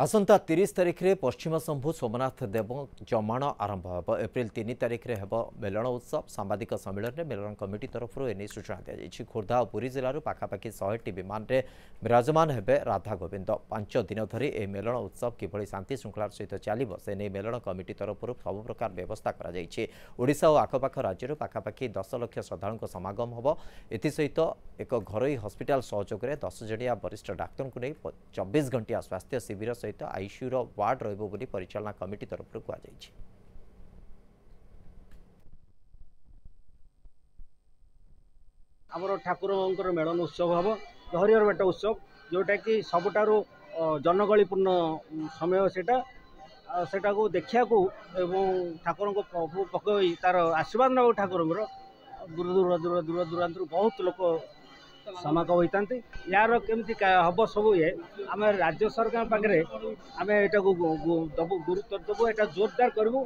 आसंता 30 तारिख में पश्चिम शंभु सोमनाथ देव जमाण आरंभ हो। एप्रिल 3 तारिख में हो मेलन उत्सव। सांबादिक सम्मेलन में मेलन कमिटी तरफ एने सूचना दी। खोर्धा और पुरी जिलूर पाखापाखि 100टी विमान में विराजमान हेबे राधा गोविंद। 5 दिन धरी यह मेलन उत्सव किभली शांति श्रृंखलार सहित चलो से नहीं मेलन कमिटी तरफ सब प्रकार व्यवस्था ओडिशा और आखपाख राज्य पाखापाखि 10 लाख श्रद्धालु समागम हम। एसहित एक घरोई हस्पिटाल सहयोग में 10 जणिया वरिष्ठ डाक्तर को नहीं 24 घंटिया स्वास्थ्य शिविर सहित आईसीयू वार्ड रही परिचालना कमिटी तरफ कहुई। आमर ठाकुर मेलन उत्सव हम हरिहर बेट उत्सव जोटा कि सबुठारु जनगहलीपूर्ण समय सेटा को देखा ठाकुर को प्रभु पकई तार आशीर्वाद नब ठाकुर दूर दूर दूर दूर दूरांत बहुत लोक समागम होता यार केमती हम सब ये आम राज्य सरकार पाखे आम यहाँ गुरुत्व देवु, यहाँ जोरदार करूँ।